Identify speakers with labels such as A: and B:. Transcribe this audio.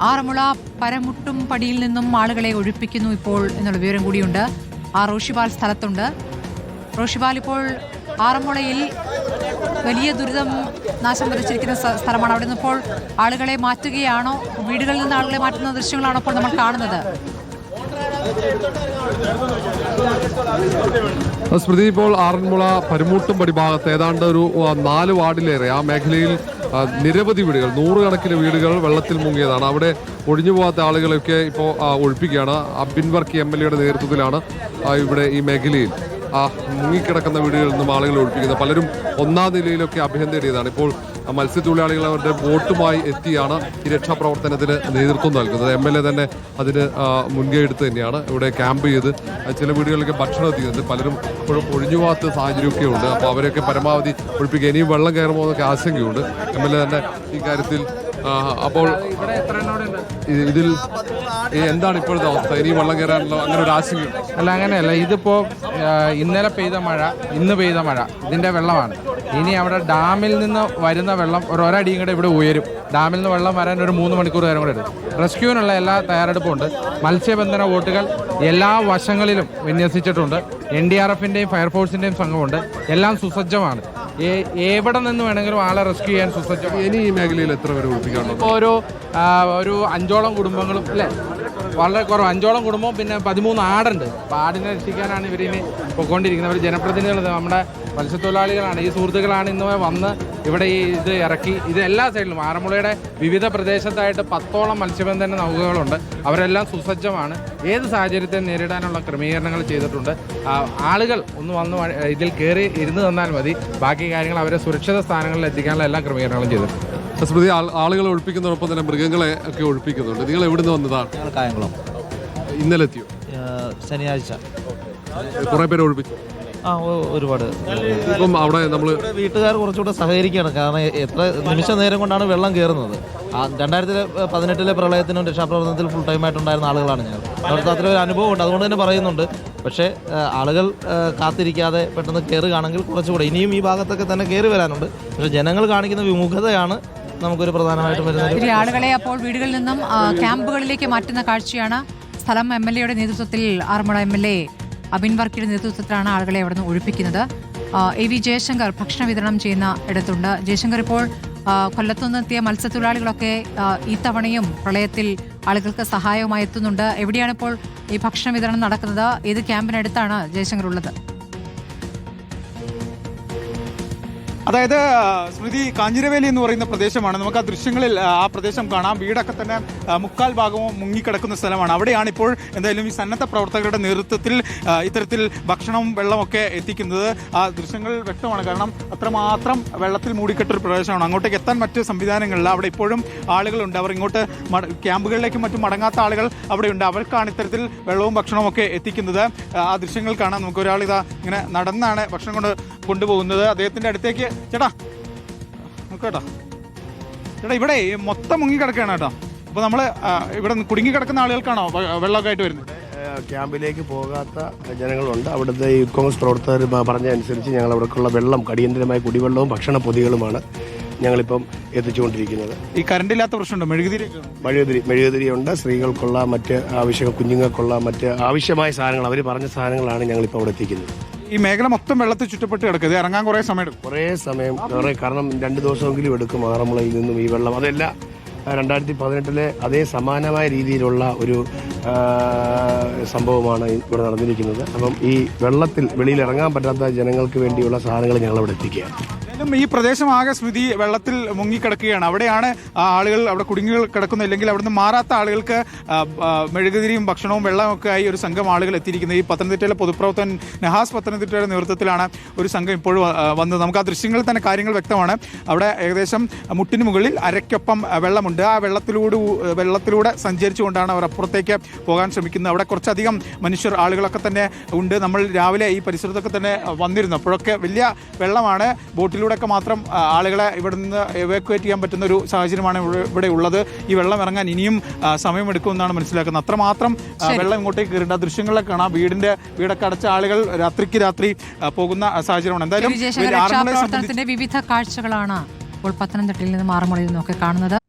A: ആറന്മുള പരമുട്ടും പടിയിൽ നിന്നും ആളുകളെ ഒഴിപ്പിക്കുന്നു ഇപ്പോൾ എന്നുള്ള വിവരം കൂടിയുണ്ട്. റോഷിപാൽ സ്ഥലത്തുണ്ട്. റോഷിപാൽ, ഇപ്പോൾ ആറന്മുളയിൽ വലിയ ദുരിതം നാശം വിതച്ചിരിക്കുന്ന സ്ഥലമാണ്. അവിടെ നിന്ന് ഇപ്പോൾ ആളുകളെ മാറ്റുകയാണോ? വീടുകളിൽ നിന്ന് ആളുകളെ മാറ്റുന്ന ദൃശ്യങ്ങളാണോ ഇപ്പോൾ നമ്മൾ കാണുന്നത്?
B: സ്മൃതി, ഇപ്പോൾ ആറന്മുള പരമൂട്ടുംപടി ഭാഗത്ത് ഏതാണ്ട് ഒരു 4 വാർഡിലേറെ ആ മേഖലയിൽ നിരവധി വീടുകൾ, 100 കണക്കിന് വീടുകൾ വെള്ളത്തിൽ മുങ്ങിയതാണ്. അവിടെ ഒഴിഞ്ഞു പോകാത്ത ആളുകളൊക്കെ ഇപ്പോൾ ഒഴിപ്പിക്കുകയാണ്. അബിൻ വർക്കി MLA യുടെ നേതൃത്വത്തിലാണ് ഇവിടെ ഈ മേഖലയിൽ മുങ്ങിക്കിടക്കുന്ന വീടുകളിൽ നിന്നും ആളുകൾ ഒഴിപ്പിക്കുന്നത്. പലരും 1ാം നിലയിലൊക്കെ അഭയം തേടിയതാണ്. ഇപ്പോൾ മത്സ്യത്തൊഴിലാളികൾ അവരുടെ ബോട്ടുമായി എത്തിയാണ് ഈ രക്ഷാപ്രവർത്തനത്തിന് നേതൃത്വം നൽകുന്നത്. MLA തന്നെ അതിന് മുൻകൈ എടുത്ത് തന്നെയാണ് ഇവിടെ ക്യാമ്പ് ചെയ്ത് ചില വീടുകളിലേക്ക് ഭക്ഷണം എത്തിക്കുന്നത്. പലരും ഇപ്പോഴും ഒഴിഞ്ഞു പോകാത്ത സാഹചര്യമൊക്കെ ഉണ്ട്. അപ്പോൾ അവരെയൊക്കെ പരമാവധി ഒഴിപ്പിക്കുക. ഇനിയും വെള്ളം കയറുമോ എന്നൊക്കെ ആശങ്കയുണ്ട്. MLA തന്നെ ഈ കാര്യത്തിൽ അപ്പോൾ ഇതിൽ എന്താണ് ഇപ്പോഴത്തെ അവസ്ഥ? ഇനി വെള്ളം കയറാനുള്ള അങ്ങനെ ഒരു ആശങ്ക?
C: അല്ല, അങ്ങനെയല്ല. ഇതിപ്പോ ഇന്നലെ പെയ്ത മഴ, ഇന്ന് പെയ്ത മഴ, ഇതിന്റെ വെള്ളമാണ്. ഇനി അവിടെ ഡാമിൽ നിന്ന് വരുന്ന വെള്ളം ഒരടിയും കൂടെ ഇവിടെ ഉയരും. ഡാമിൽ നിന്ന് വെള്ളം വരാൻ ഒരു 3 മണിക്കൂർ നേരം കൂടെ എടുക്കും. റെസ്ക്യൂവിനുള്ള എല്ലാ തയ്യാറെടുപ്പും ഉണ്ട്. മത്സ്യബന്ധന ബോട്ടുകൾ എല്ലാ വശങ്ങളിലും വിന്യസിച്ചിട്ടുണ്ട്. NDRFന്റെയും ഫയർഫോഴ്സിന്റെയും സംഘമുണ്ട്. എല്ലാം സുസജ്ജമാണ്. എവിടെ നിന്ന് വേണമെങ്കിലും ആളെ റെസ്ക്യൂ ചെയ്യാൻ സുസജ്ജമാണ്.
B: ഇനി ഈ മേഖലയിൽ എത്ര പേര് ഒഴിപ്പിക്കാനുണ്ട്?
C: ഇപ്പോൾ ഒരു 5ഓളം കുടുംബങ്ങളും, അല്ലേ, വളരെ കുറവ്, 5ഓളം കുടുംബവും പിന്നെ 13 ആടുണ്ട്. അപ്പോൾ ആടിനെ രക്ഷിക്കാനാണ് ഇവരിനി പോയിക്കൊണ്ടിരിക്കുന്നത്. അവർ ജനപ്രതിനിധികൾ, നമ്മുടെ മത്സ്യത്തൊഴിലാളികളാണ്, ഈ സുഹൃത്തുക്കളാണ് ഇന്ന് വന്ന് ഇവിടെ ഇത് ഇറക്കി. ഇത് എല്ലാ സൈഡിലും ആറന്മുളയുടെ വിവിധ പ്രദേശത്തായിട്ട് 10ഓളം മത്സ്യബന്ധന നൗകകളുണ്ട്. അവരെല്ലാം സുസജ്ജമാണ്. ഏത് സാഹചര്യത്തെ നേരിടാനുള്ള ക്രമീകരണങ്ങൾ ചെയ്തിട്ടുണ്ട്. ആളുകൾ ഒന്ന് വന്ന് ഇതിൽ കയറി ഇരുന്ന് തന്നാൽ മതി. ബാക്കി കാര്യങ്ങൾ അവരെ സുരക്ഷിത സ്ഥാനങ്ങളിൽ എത്തിക്കാനുള്ള എല്ലാ ക്രമീകരണങ്ങളും ചെയ്തിട്ടുണ്ട്.
B: സ്മൃതി, ആളുകളെ ഒഴിപ്പിക്കുന്നതോടൊപ്പം തന്നെ മൃഗങ്ങളെ ഒക്കെ ഒഴിപ്പിക്കുന്നുണ്ട്. നിങ്ങൾ എവിടുന്ന് വന്നതാണ്?
D: കായംകുളം.
B: ഇന്നലെ എത്തിയോ?
D: ശനിയാഴ്ച.
B: കുറെ പേരെ ഒഴിപ്പിച്ചു?
D: ഒരുപാട്.
B: ഇപ്പം അവിടെ നമ്മള്
D: വീട്ടുകാർ കുറച്ചുകൂടെ സഹകരിക്കുകയാണ്. കാരണം എത്ര നിമിഷ നേരം കൊണ്ടാണ് വെള്ളം കയറുന്നത്. 2018 പ്രളയത്തിനും രക്ഷാപ്രവർത്തനത്തിൽ ഫുൾ ടൈമായിട്ടുണ്ടായിരുന്ന ആളുകളാണ് ഞങ്ങൾ. അവർക്ക് അത്ര ഒരു അനുഭവം ഉണ്ട്. അതുകൊണ്ട് തന്നെ പറയുന്നുണ്ട്. പക്ഷേ ആളുകൾ കാത്തിരിക്കാതെ പെട്ടെന്ന് കയറുകയാണെങ്കിൽ കുറച്ചുകൂടെ, ഇനിയും ഈ ഭാഗത്തൊക്കെ തന്നെ കയറി വരാനുണ്ട്. പക്ഷേ ജനങ്ങൾ കാണിക്കുന്ന വിമുഖതയാണ് നമുക്കൊരു പ്രധാനമായിട്ടും വരുന്നത്.
A: ആളുകളെ അപ്പോൾ വീടുകളിൽ നിന്നും ക്യാമ്പുകളിലേക്ക് മാറ്റുന്ന കാഴ്ചയാണ്. സ്ഥലം MLA യുടെ നേതൃത്വത്തിൽ, ആറന്മുള MLA അബിൻ വർക്കിയുടെ നേതൃത്വത്തിലാണ് ആളുകളെ അവിടെ നിന്ന് ഒഴിപ്പിക്കുന്നത്. AV ജയശങ്കർ ഭക്ഷണ വിതരണം ചെയ്യുന്ന ഇടത്തുണ്ട്. ജയശങ്കർ, ഇപ്പോൾ കൊല്ലത്തുനിന്നെത്തിയ മത്സ്യത്തൊഴിലാളികളൊക്കെ ഈ തവണയും പ്രളയത്തിൽ ആളുകൾക്ക് സഹായവുമായി എത്തുന്നുണ്ട്. എവിടെയാണ് ഇപ്പോൾ ഈ ഭക്ഷണ വിതരണം നടക്കുന്നത്? ഏത് ക്യാമ്പിനടുത്താണ് ജയശങ്കർ ഉള്ളത്?
E: അതായത് സ്മൃതി, കാഞ്ഞിരവേലി എന്ന് പറയുന്ന പ്രദേശമാണ്. നമുക്ക് ആ ദൃശ്യങ്ങളിൽ ആ പ്രദേശം കാണാം. വീടൊക്കെ തന്നെ 3/4 ഭാഗവും മുങ്ങിക്കിടക്കുന്ന സ്ഥലമാണ്. അവിടെയാണ് ഇപ്പോൾ എന്തായാലും ഈ സന്നദ്ധ പ്രവർത്തകരുടെ നേതൃത്വത്തിൽ ഇത്തരത്തിൽ ഭക്ഷണവും വെള്ളമൊക്കെ എത്തിക്കുന്നത്. ആ ദൃശ്യങ്ങൾ വ്യക്തമാണ്. കാരണം അത്രമാത്രം വെള്ളത്തിൽ മൂടിക്കെട്ടൊരു പ്രദേശമാണ്. അങ്ങോട്ടേക്ക് എത്താൻ മറ്റ് സംവിധാനങ്ങളില്ല. അവിടെ ഇപ്പോഴും ആളുകളുണ്ട്. അവർ ഇങ്ങോട്ട് ക്യാമ്പുകളിലേക്കും മറ്റും മടങ്ങാത്ത ആളുകൾ അവിടെയുണ്ട്. അവർക്കാണ് ഇത്തരത്തിൽ വെള്ളവും ഭക്ഷണവും ഒക്കെ എത്തിക്കുന്നത്. ആ ദൃശ്യങ്ങൾ കാണാം. നമുക്ക് ഒരാൾ ഇതാ ഇങ്ങനെ നടന്നാണ് ഭക്ഷണം കൊണ്ടുപോകുന്നത്. അദ്ദേഹത്തിന്റെ അടുത്തേക്ക് ചേട്ടാ കേട്ടോ, ഇവിടെ മൊത്തം മുങ്ങിക്കിടക്കുകയാണ് കേട്ടോ. അപ്പോൾ നമ്മൾ ഇവിടെ കുടുങ്ങിക്കിടക്കുന്ന ആളുകൾക്കാണോ വെള്ളമൊക്കെ ആയിട്ട് വരുന്നത്?
F: ക്യാമ്പിലേക്ക് പോകാത്ത ജനങ്ങളുണ്ട്. അവിടുത്തെ ഈ കോൺഗ്രസ് പ്രവർത്തകർ പറഞ്ഞതനുസരിച്ച് ഞങ്ങൾ അവിടേക്കുള്ള വെള്ളം, അടിയന്തരമായ കുടിവെള്ളവും ഭക്ഷണ പൊതികളുമാണ് ഞങ്ങളിപ്പം എത്തിച്ചുകൊണ്ടിരിക്കുന്നത്.
E: ഈ കറണ്ടില്ലാത്ത പ്രശ്നമുണ്ടോ?
F: മെഴുകുതിരിയുണ്ട്. സ്ത്രീകൾക്കുള്ള മറ്റ് ആവശ്യങ്ങൾ, കുഞ്ഞുങ്ങൾക്കുള്ള മറ്റ് ആവശ്യമായ സാധനങ്ങൾ, അവർ പറഞ്ഞ സാധനങ്ങളാണ് ഞങ്ങളിപ്പോൾ അവിടെ എത്തിക്കുന്നത്.
E: ഈ മേഖല മൊത്തം വെള്ളത്തിൽ ചുറ്റപ്പെട്ട് കിടക്കുക. ഇറങ്ങാൻ കുറേ സമയം
F: കാരണം 2 ദിവസമെങ്കിലും എടുക്കും ആറന്മുളയിൽ നിന്നും ഈ വെള്ളം. അതല്ല 2018 അതേ സമാനമായ രീതിയിലുള്ള ഒരു സംഭവമാണ് ഇവിടെ നടന്നിരിക്കുന്നത്. അപ്പം ഈ വെള്ളത്തിൽ വെളിയിൽ ഇറങ്ങാൻ പറ്റാത്ത ജനങ്ങൾക്ക് വേണ്ടിയുള്ള സാധനങ്ങൾ ഞങ്ങൾ അവിടെ എത്തിക്കുകയാണ്.
E: ഈ പ്രദേശം ആകെ സ്മൃതി വെള്ളത്തിൽ മുങ്ങിക്കിടക്കുകയാണ്. അവിടെയാണ് ആളുകൾ അവിടെ കുടുങ്ങി കിടക്കുന്ന, അല്ലെങ്കിൽ അവിടുന്ന് മാറാത്ത ആളുകൾക്ക് മെഴുകുതിരിയും ഭക്ഷണവും വെള്ളവും ഒക്കെ ആയി ഒരു സംഘം ആളുകൾ എത്തിയിരിക്കുന്നത്. ഈ പത്തനംതിട്ടയിലെ പൊതുപ്രവർത്തകൻ നഹാസ് പത്തനംതിട്ടയുടെ നേതൃത്വത്തിലാണ് ഒരു സംഘം ഇപ്പോഴും വന്നത്. നമുക്ക് ആ ദൃശ്യങ്ങളിൽ തന്നെ കാര്യങ്ങൾ വ്യക്തമാണ്. അവിടെ ഏകദേശം മുട്ടിന് മുകളിൽ അരയ്ക്കൊപ്പം വെള്ളമുണ്ട്. ആ വെള്ളത്തിലൂടെ സഞ്ചരിച്ചുകൊണ്ടാണ് അവർ അപ്പുറത്തേക്ക് പോകാൻ ശ്രമിക്കുന്നത്. അവിടെ കുറച്ചധികം മനുഷ്യർ, ആളുകളൊക്കെ തന്നെ ഉണ്ട്. നമ്മൾ രാവിലെ ഈ പരിസരത്തൊക്കെ തന്നെ വന്നിരുന്നു. അപ്പോഴൊക്കെ വലിയ വെള്ളമാണ്. ബോട്ടിലൂടെ മാത്രം ആളുകളെ ഇവിടെ നിന്ന് എവാക്യുവേറ്റ് ചെയ്യാൻ പറ്റുന്ന ഒരു സാഹചര്യമാണ് ഇവിടെ ഉള്ളത്. ഈ വെള്ളം ഇറങ്ങാൻ ഇനിയും സമയമെടുക്കുമെന്നാണ് മനസ്സിലാക്കുന്നത്. അത്രമാത്രം വെള്ളം ഇങ്ങോട്ടേക്ക് കയറിയിട്ട് ആ ദൃശ്യങ്ങളൊക്കെ കാണാം. വീടൊക്കെ അടച്ച ആളുകൾ രാത്രി പോകുന്ന സാഹചര്യമാണ്.
A: എന്തായാലും വിവിധ കാഴ്ചകളാണ് ഇപ്പോൾ പത്തനംതിട്ടയിൽ നിന്നും ആറന്മുളയിൽ നിന്നൊക്കെ കാണുന്നത്.